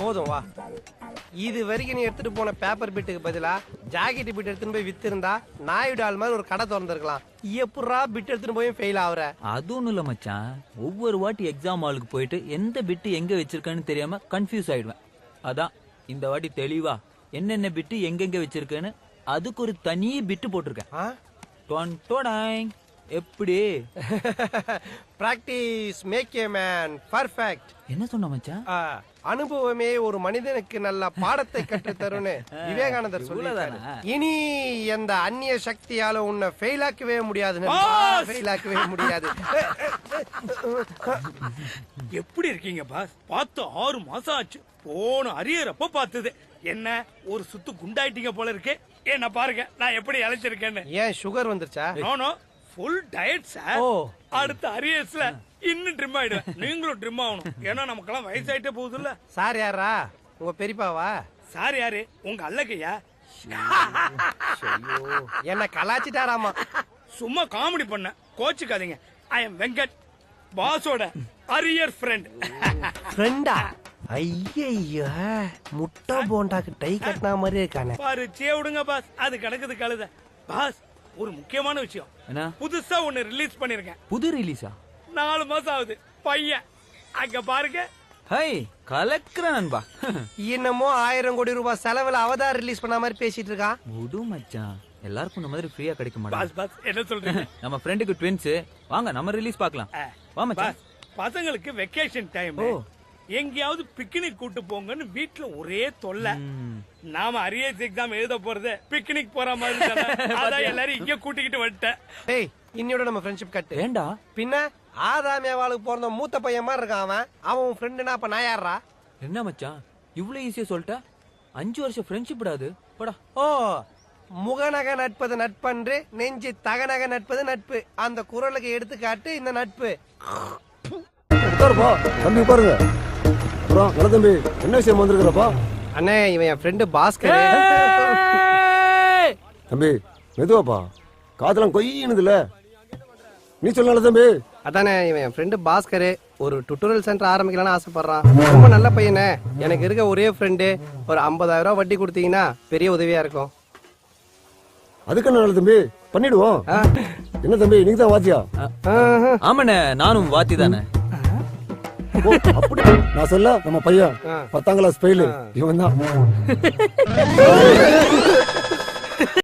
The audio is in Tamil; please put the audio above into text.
போதும் வா. இது வரைக்கும் நீ எடுத்துட்டு போன பேப்பர் பிட்டுக்கு பதிலா ஜாக்கெட் பிட் எடுத்துட்டு போய் வித்து இருந்தா நாயுடு ஆள் மாதிரி ஒரு கடை திறந்துருக்கலாம். எப்படா பிட் எடுத்துட்டு போய் ஃபெயில் ஆகுற? அது ஒண்ணும் இல்ல மச்சான், ஒவ்வொரு வாட்டி எக்ஸாம் ஹாலுக்கு போயிட்டு எந்த பிட்டு எங்க வச்சிருக்கேன்னு தெரியாம கன்ஃபியூஸ் ஆயிடுவேன். அதான் இந்த வாட்டி தெளிவா என்னென்ன பிட்டு எங்கெங்க வச்சிருக்கேன்னு அதுக்கு ஒரு தனி பிட்டு போட்டிருக்கேன். எப்படி? Practice make a man perfect. என்ன சொன்ன மச்சான்? அனுபவமே ஒரு மனிதனுக்கு நல்ல பாடத்தை கற்று தரும்னு விவேகானந்தர் சொல்லிட்டாரு. இனி எந்த அந்நிய சக்தியால உன்னை ஃபெயில் ஆக்கவே முடியாது. ஃபெயில் ஆக்கவே முடியாது. எப்படி இருக்கீங்க பாஸ்? பார்த்து 6 மாசம் ஆச்சு. போன அரியறப்ப பார்த்தது என்ன ஒரு சுத்து குண்டாயிட்டீங்க போல இருக்கு. என்ன பாருங்க நான் எப்படி இழைச்சிருக்கேன்னு. ஏன் சுகர் வந்துருச்சா? No full diet sir. அடுத்த அரியர்ஸ்ல இன்னும் ட்ரிம் ஆயிடுவேன். நீங்களும் ட்ரிம் ஆகணும். ஏன்னா நமக்கெல்லாம் வயசாயிட்டே போகுது இல்ல. சார் யாரா? உங்க பெரியப்பாவா? சார் யாரு? உங்க அல்லக்கையா? என்ன கலாச்சிட்டாராமா? சும்மா காமெடி பண்ண, கோச்சுக்காதீங்க. ஐ எம் வெங்கட், பாஸோட அரியர் ஃப்ரெண்ட். ஃப்ரெண்டா? ஐயா முட்டை போண்டாக்கு டை கட்டினா மாதிரி இருக்கானே. பாரு விடுங்க பாஸ், அது கிடக்குது கழுத. பாஸ் ஒரு முக்கியமான விஷயம். என்ன? புதுசா ஒன்னு ரிலீஸ் பண்ணிருக்கேன். புது ரிலீஸா? 4 மாசம் ஆகுது. பையன் அங்க பாருங்க. ஹை கலக்குற நண்பா. என்னமோ 1000 கோடி ரூபாய் செலவுல அவதார் ரிலீஸ் பண்ண மாதிரி பேசிட்டு இருக்கான். முடு மச்சான், எல்லாருக்கும் இந்த மாதிரி ஃப்ரீயா கிடைக்க பாஸ் மாட்டாங்க. பாஸ் என்ன சொல்றீங்க? நம்ம ஃப்ரெண்டுக்கு ட்வின்ஸ், வாங்க நம்ம ரிலீஸ் பார்க்கலாம். வா மச்சான். பாஸ் பசங்களுக்கு வெக்கேஷன் டைம், எங்கேயாவது பிக்னிக் கூட்டு போங்கன்னு வீட்டுல ஒரே தொல்லை. நாம அரியர்ஸ் எக்ஸாம் எழுத போறது பிக்னிக் போற மாதிரி தானே. அதான் எல்லாரும் இங்க கூட்டிக்கிட்டு வந்துட்டேன். டேய் இன்னையோட நம்ம ஃப்ரெண்ட்ஷிப் கட்டு. ஏண்டா? பின்ன ஆதாமியாவாளுக்கு பிறந்த மூத்த பையன் மாதிரி இருக்கான் அவன். அவன் ஃப்ரெண்டுனா அப்ப நான் யாரா? என்ன மச்சான் இவ்வளவு ஈஸியா சொல்லிட்ட? 5 வருஷம் ஃப்ரெண்ட்ஷிப் விடாது போடா. ஓ, முகநக நட்பது நட்பன்று, நெஞ்சு தகநக நட்பது நட்பு. அந்த குரலுக்கு எடுத்துக்காட்டு இந்த நட்பு. தம்பி பாருங்க. அப்புறம் நல்ல தம்பி, என்ன விஷயம் வந்திருக்கிறப்பா? அண்ணே இவன் என் ஃப்ரெண்டு பாஸ்கர். தம்பி மெதுவாப்பா, காதெல்லாம் கொய்யினுதுல. நீ சொல்ல தம்பி. அதானே இவன் என் ஃப்ரெண்டு பாஸ்கர். ஒரு டுட்டோரியல் சென்டர் ஆரம்பிக்கலாம்னு ஆசைப்படுறான். ரொம்ப நல்ல பையனே. எனக்கு இருக்க ஒரே ஃப்ரெண்டு. ஒரு 50,000 ரூபாய் வட்டி கொடுத்தீங்கன்னா பெரிய உதவியா இருக்கும். அதுக்கு நல்ல தம்பி, பண்ணிடுவோம். என்ன தம்பி நீங்க தான் வாத்தியா? ஆமாண்ணே, நானும் வாத்தி தானே. அப்படி நான் சொல்ல நம்ம பையன் 10ஆம் கிளாஸ் ஃபெயில். இவன் தான்